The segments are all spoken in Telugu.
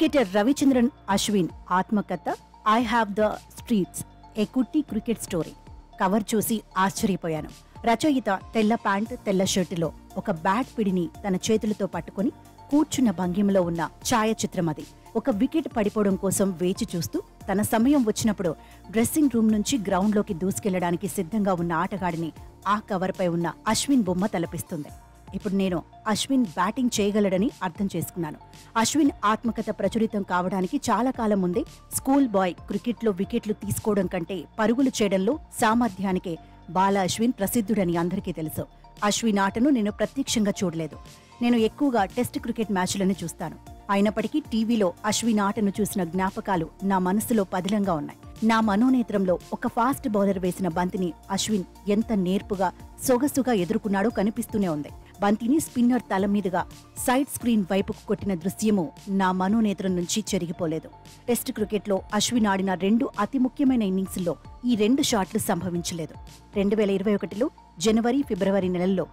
క్రికెటర్ రవిచంద్రన్ అశ్విన్ ఆత్మకథ ఐ హ్యావ్ ద స్ట్రీట్స్ ఏ కుట్టి క్రికెట్ స్టోరీ కవర్ చూసి ఆశ్చర్యపోయాను. రచయిత తెల్ల ప్యాంట్ తెల్ల షర్టులో ఒక బ్యాట్ పిడిని తన చేతులతో పట్టుకుని కూర్చున్న భంగిమలో ఉన్న ఛాయాచిత్రం అది. ఒక వికెట్ పడిపోవడం కోసం వేచి చూస్తూ తన సమయం వచ్చినప్పుడు డ్రెస్సింగ్ రూమ్ నుంచి గ్రౌండ్లోకి దూసుకెళ్లడానికి సిద్ధంగా ఉన్న ఆటగాడిని ఆ కవర్పై ఉన్న అశ్విన్ బొమ్మ తలపిస్తుంది. ఇప్పుడు నేను అశ్విన్ బ్యాటింగ్ చేయగలడని అర్థం చేసుకున్నాను. అశ్విన్ ఆత్మకథ ప్రచురితం కావడానికి చాలా కాలం ముందే స్కూల్ బాయ్ క్రికెట్లో వికెట్లు తీసుకోవడం కంటే పరుగులు చేయడంలో సామర్థ్యానికే బాల అశ్విన్ ప్రసిద్ధుడని అందరికీ తెలుసు. అశ్విన్ ఆటను నేను ప్రత్యక్షంగా చూడలేదు. నేను ఎక్కువగా టెస్ట్ క్రికెట్ మ్యాచ్లను చూస్తాను. అయినప్పటికీ టీవీలో అశ్విన్ ఆటను చూసిన జ్ఞాపకాలు నా మనసులో పదిలంగా ఉన్నాయి. నా మనోనేత్రంలో ఒక ఫాస్ట్ బౌలర్ వేసిన బంతిని అశ్విన్ ఎంత నేర్పుగా సొగసుగా ఎదుర్కొన్నాడో కనిపిస్తూనే ఉంది. బంతిని స్పిన్నర్ తల మీదుగా సైడ్ స్క్రీన్ వైపుకు కొట్టిన దృశ్యము నా మనోనేత్రం నుంచి చెరిగిపోలేదు. టెస్ట్ క్రికెట్లో అశ్విన్ ఆడిన 2 అతి ముఖ్యమైన ఇన్నింగ్స్లో ఈ 2 షాట్లు సంభవించలేదు. 2021లో జనవరి, ఫిబ్రవరి నెలల్లో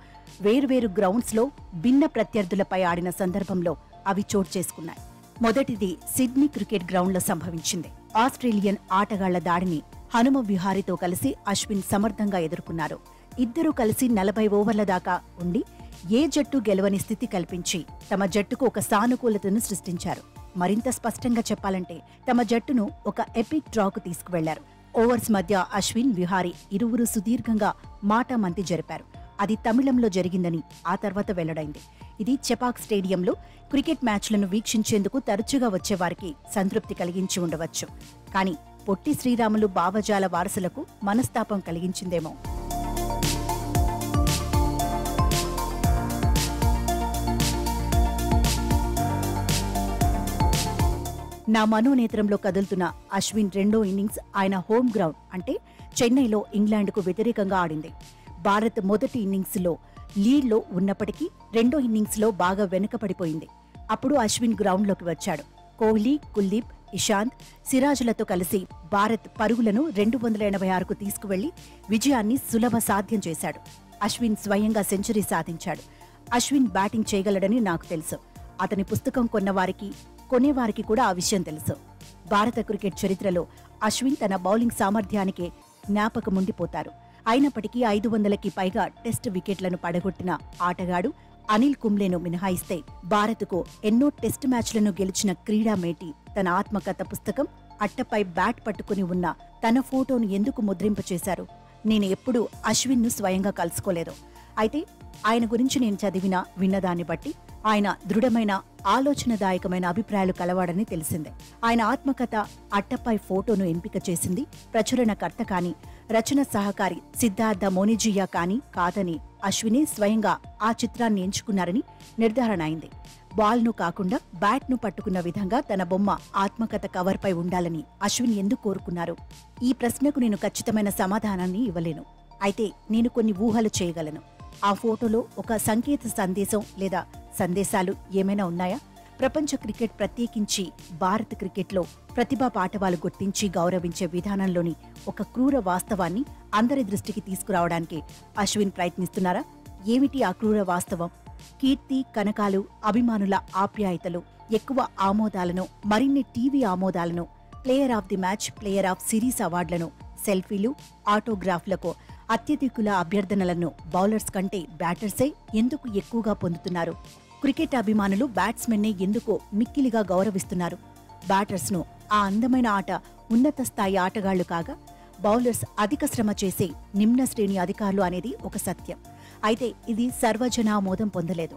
వేర్వేరు గ్రౌండ్స్లో భిన్న ప్రత్యర్థులపై ఆడిన సందర్భంలో అవి చోటు చేసుకున్నాయి. మొదటిది సిడ్నీ క్రికెట్ గ్రౌండ్లో సంభవించింది. ఆస్ట్రేలియన్ ఆటగాళ్ల దాడిని హనుమ విహారీతో కలిసి అశ్విన్ సమర్థంగా ఎదుర్కొన్నారు. ఇద్దరూ కలిసి 40 ఓవర్ల దాకా ఉండి ఏ జట్టు గెలవని స్థితి కల్పించి తమ జట్టుకు ఒక సానుకూలతను సృష్టించారు. మరింత స్పష్టంగా చెప్పాలంటే తమ జట్టును ఒక ఎపిక్ డ్రాకు తీసుకువెళ్లారు. ఓవర్స్ మధ్య అశ్విన్, విహారీ ఇరువురు సుదీర్ఘంగా మాటామంతి జరిపారు. అది తమిళంలో జరిగిందని ఆ తర్వాత వెల్లడైంది. ఇది చెపాక్ స్టేడియంలో క్రికెట్ మ్యాచ్లను వీక్షించేందుకు తరచుగా వచ్చేవారికి సంతృప్తి కలిగించి ఉండవచ్చు. కానీ పొట్టి శ్రీరాములు భావజాల వారసులకు మనస్తాపం కలిగించిందేమో. నా మనోనేత్రంలో కదులుతున్న అశ్విన్ రెండో ఇన్నింగ్స్ ఆయన హోమ్ గ్రౌండ్ అంటే చెన్నైలో ఇంగ్లాండ్కు వ్యతిరేకంగా ఆడింది. భారత్ మొదటి ఇన్నింగ్స్లో లీడ్లో ఉన్నప్పటికీ రెండో ఇన్నింగ్స్లో బాగా వెనుకపడిపోయింది. అప్పుడు అశ్విన్ గ్రౌండ్లోకి వచ్చాడు. కోహ్లీ, కుల్దీప్, ఇషాంత్, సిరాజులతో కలిసి భారత్ పరుగులను 286కు తీసుకువెళ్లి విజయాన్ని సులభ సాధ్యం చేశాడు. అశ్విన్ స్వయంగా సెంచరీ సాధించాడు. అశ్విన్ బ్యాటింగ్ చేయగలడని నాకు తెలుసు. అతని పుస్తకం కొనేవారికి కూడా ఆ విషయం తెలుసు. భారత క్రికెట్ చరిత్రలో అశ్విన్ తన బౌలింగ్ సామర్థ్యానికే జ్ఞాపకముండిపోతారు. అయినప్పటికీ 500కి పైగా టెస్ట్ వికెట్లను పడగొట్టిన ఆటగాడు అనిల్ కుంబ్లేను మినహాయిస్తే భారత్కు ఎన్నో టెస్ట్ మ్యాచ్లను గెలిచిన క్రీడామేటి తన ఆత్మకథ పుస్తకం అట్టపై బ్యాట్ పట్టుకుని ఉన్న తన ఫోటోను ఎందుకు ముద్రింపచేశారు? నేను ఎప్పుడూ అశ్విన్ను స్వయంగా కలుసుకోలేదు. అయితే ఆయన గురించి నేను విన్నదాన్ని బట్టి ఆయన దృఢమైన, ఆలోచనదాయకమైన అభిప్రాయాలు కలవాడని తెలిసిందే. ఆయన ఆత్మకథ అట్టపై ఫోటోను ఎంపిక చేసింది ప్రచురణకర్త కానీ, రచన సహకారి సిద్ధార్థ మోనిజియా కానీ కాదని అశ్వినే స్వయంగా ఆ చిత్రాన్ని ఎంచుకున్నారని నిర్ధారణ అయింది. బాల్ను కాకుండా బ్యాట్ను పట్టుకున్న విధంగా తన బొమ్మ ఆత్మకథ కవర్పై ఉండాలని అశ్విన్ ఎందుకు కోరుకున్నారు? ఈ ప్రశ్నకు నేను ఖచ్చితమైన సమాధానాన్ని ఇవ్వలేను. అయితే నేను కొన్ని ఊహలు చేయగలను. ఆ ఫోటోలో ఒక సంకేత సందేశం లేదా సందేశాలు ఏమైనా ఉన్నాయా? ప్రపంచ క్రికెట్, ప్రత్యేకించి భారత క్రికెట్లో ప్రతిభా పాటవాలు గుర్తించి గౌరవించే విధానంలోని ఒక క్రూర వాస్తవాన్ని అందరి దృష్టికి తీసుకురావడానికి అశ్విన్ ప్రయత్నిస్తున్నారా? ఏమిటి ఆ క్రూర వాస్తవం? కీర్తి, కనకాలు, అభిమానుల ఆప్యాయతలు, ఎక్కువ ఆమోదాలను, మరిన్ని టీవీ ఆమోదాలను, player of the match, player of series అవార్డులను, సెల్ఫీలు, ఆటోగ్రాఫ్లకు, అత్యధికుల అభ్యర్థనలను బౌలర్స్ కంటే బ్యాటర్సే ఎందుకు ఎక్కువగా పొందుతున్నారు? క్రికెట్ అభిమానులు బ్యాట్స్మెన్నే ఎందుకు మిక్కిలిగా గౌరవిస్తున్నారు? బ్యాటర్స్ను ఆ అందమైన ఆట ఉన్నత స్థాయి ఆటగాళ్లు కాగా బౌలర్స్ అధిక శ్రమ చేసే నిమ్న శ్రేణి అధికారులు అనేది ఒక సత్యం. అయితే ఇది సర్వజనామోదం పొందలేదు.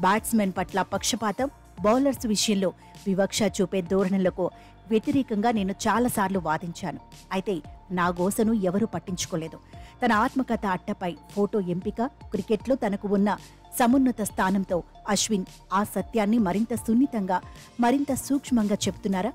బ్యాట్స్మెన్ పట్ల పక్షపాతం, బౌలర్స్ విషయంలో వివక్ష చూపే ధోరణులకు వ్యతిరేకంగా నేను చాలాసార్లు వాదించాను. అయితే నా గోసను ఎవరూ పట్టించుకోలేదు. తన ఆత్మకథ అట్టపై ఫోటో ఎంపిక క్రికెట్లో తనకు ఉన్న సమున్నత స్థానంతో అశ్విన్ ఆ సత్యాన్ని మరింత సున్నితంగా, మరింత సూక్ష్మంగా చెప్తున్నారా?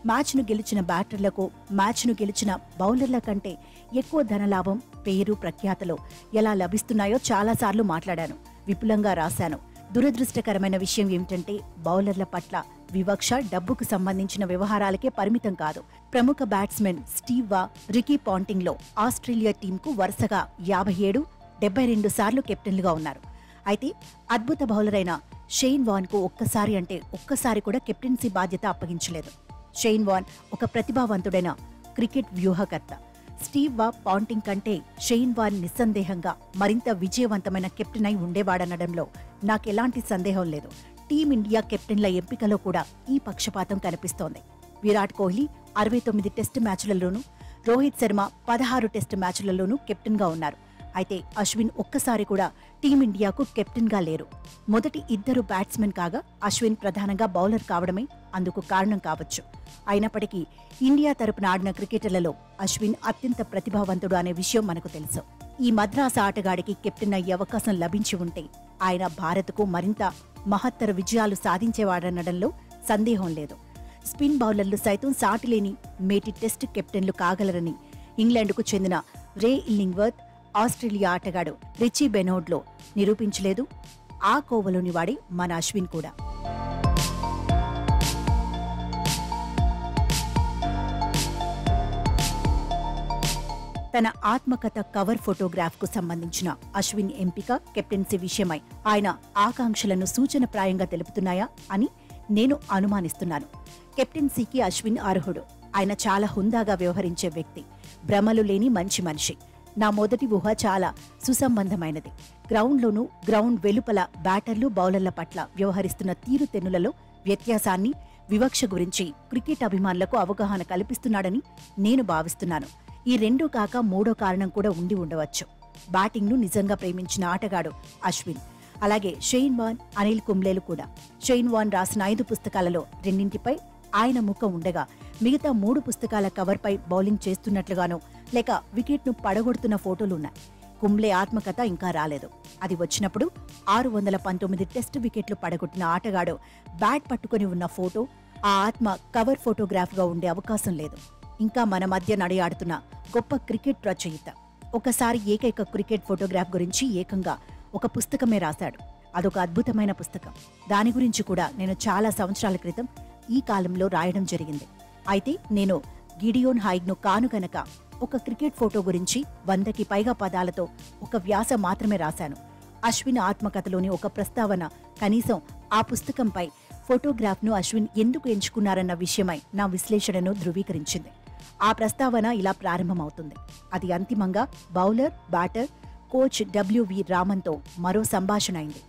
మ్యాచ్ను గెలిచిన బ్యాటర్లకు, మ్యాచ్ను గెలిచిన బౌలర్ల కంటే ఎక్కువ ధనలాభం, పేరు, ప్రఖ్యాతలు ఎలా లభిస్తున్నాయో చాలాసార్లు మాట్లాడాను, విపులంగా రాశాను. దురదృష్టకరమైన విషయం ఏమిటంటే బౌలర్ల పట్ల వివక్ష డబ్బుకు సంబంధించిన వ్యవహారాలకే పరిమితం కాదు. ప్రముఖ బ్యాట్స్మెన్ స్టీవ్ వా, రికీ పాంటింగ్లో ఆస్ట్రేలియా టీంకు వరుసగా 57, 72 సార్లు కెప్టెన్లుగా ఉన్నారు. అయితే అద్భుత బౌలర్ అయిన షేన్ వాన్కు ఒక్కసారి కూడా కెప్టెన్సీ బాధ్యత అప్పగించలేదు. షేన్ వాన్ ఒక ప్రతిభావంతుడైన క్రికెట్ వ్యూహకర్త. స్టీవ్ వా పాంటింగ్ కంటే షేన్ వాన్ నిస్సందేహంగా మరింత విజయవంతమైన కెప్టెన్ అయి ఉండేవాడనడంలో నాకెలాంటి సందేహం లేదు. టీమిండియా కెప్టెన్ల ఎంపికలో కూడా ఈ పక్షపాతం కనిపిస్తోంది. విరాట్ కోహ్లీ 69 టెస్టు మ్యాచ్లలోనూ, రోహిత్ శర్మ 16 టెస్టు మ్యాచ్లలోనూ కెప్టెన్గా ఉన్నారు. అయితే అశ్విన్ ఒక్కసారి కూడా టీమిండియాకు కెప్టెన్గా లేరు. మొదటి ఇద్దరు బ్యాట్స్మెన్ కాగా అశ్విన్ ప్రధానంగా బౌలర్ కావడమే అందుకు కారణం కావచ్చు. అయినప్పటికీ ఇండియా తరపున ఆడిన క్రికెటర్లలో అశ్విన్ అత్యంత ప్రతిభావంతుడు అనే విషయం మనకు తెలుసు. ఈ మద్రాసు ఆటగాడికి కెప్టెన్ అయ్యే అవకాశం లభించి ఉంటే ఆయన భారత్కు మరింత మహత్తర విజయాలు సాధించేవాడనడంలో సందేహం లేదు. స్పిన్ బౌలర్లు సైతం సాటిలేని మేటి టెస్ట్ కెప్టెన్లు కాగలరని ఇంగ్లాండ్కు చెందిన రే ఇల్లింగ్వర్త్, ఆస్ట్రేలియా ఆటగాడు రిచీ బెనోడ్లో నిరూపించలేదు. ఆ కోవలోని వాడే మన అశ్విన్ కూడా. తన ఆత్మకథ కవర్ ఫోటోగ్రాఫ్కు సంబంధించిన అశ్విన్ ఎంపిక కెప్టెన్సీ విషయమై ఆయన ఆకాంక్షలను సూచనప్రాయంగా తెలుపుతున్నాయా అని నేను అనుమానిస్తున్నాను. కెప్టెన్సీకి అశ్విన్ అర్హుడు. ఆయన చాలా హుందాగా వ్యవహరించే వ్యక్తి, భ్రమలు లేని మంచి మనిషి. నా మొదటి ఊహ చాలా సుసంబంధమైనది. గ్రౌండ్లోనూ గ్రౌండ్ వెలుపల బ్యాటర్లు, బౌలర్ల పట్ల వ్యవహరిస్తున్న తీరుతెన్నులలో వ్యత్యాసాన్ని, వివక్ష గురించి క్రికెట్ అభిమానులకు అవగాహన కల్పిస్తున్నాడని నేను భావిస్తున్నాను. ఈ రెండూ కాక మూడో కారణం కూడా ఉండి ఉండవచ్చు. బ్యాటింగ్ను నిజంగా ప్రేమించిన ఆటగాడు అశ్విన్. అలాగే షేన్ వాన్, అనిల్ కుంబ్లేలు కూడా. షేన్ వాన్ రాసిన 5 పుస్తకాలలో 2 ఆయన ముఖం ఉండగా మిగతా 3 పుస్తకాల కవర్పై బౌలింగ్ చేస్తున్నట్లుగానో లేక వికెట్ను పడగొడుతున్న ఫోటోలున్నాయి. కుంబ్లే ఆత్మకథ ఇంకా రాలేదు. అది వచ్చినప్పుడు 619 టెస్టు వికెట్లు పడగొట్టిన ఆటగాడు బ్యాట్ పట్టుకుని ఉన్న ఫోటో ఆ ఆత్మ కవర్ ఫోటోగ్రాఫ్గా ఉండే అవకాశం లేదు. ఇంకా మన మధ్య నడియాడుతున్న గొప్ప క్రికెట్ రచయిత ఒకసారి ఏకైక క్రికెట్ ఫోటోగ్రాఫ్ గురించి ఏకంగా ఒక పుస్తకమే రాశాడు. అదొక అద్భుతమైన పుస్తకం. దాని గురించి కూడా నేను చాలా సంవత్సరాల క్రితం ఈ కాలంలో రాయడం జరిగింది. అయితే నేను గిడియోన్ హైగ్ను కాను గనక ఒక క్రికెట్ ఫోటో గురించి 100కి పైగా పదాలతో ఒక వ్యాసం మాత్రమే రాశాను. అశ్విన్ ఆత్మకథలోని ఒక ప్రస్తావన కనీసం ఆ పుస్తకంపై ఫోటోగ్రాఫ్ను అశ్విన్ ఎందుకు ఎంచుకున్నారన్న విషయమై నా విశ్లేషణను ధృవీకరించింది. ఆ ప్రస్తావన ఇలా ప్రారంభమవుతుంది. అది అంతిమంగా బౌలర్, బ్యాటర్, కోచ్ డబ్ల్యూవి రామన్తో మరో సంభాషణ అయింది.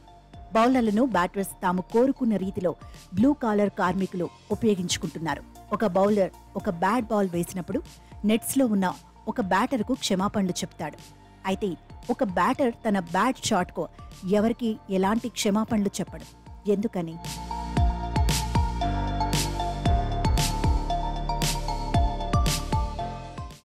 బౌలర్లను బ్యాటర్స్ తాము కోరుకున్న రీతిలో బ్లూ కాలర్ కార్మికులు ఉపయోగించుకుంటున్నారు. ఒక బౌలర్ ఒక బ్యాడ్ బాల్ వేసినప్పుడు నెట్స్లో ఉన్న ఒక బ్యాటర్కు క్షమాపణలు చెప్తాడు. అయితే ఒక బ్యాటర్ తన బ్యాడ్ షాట్కు ఎవరికి ఎలాంటి క్షమాపణలు చెప్పడు. ఎందుకని?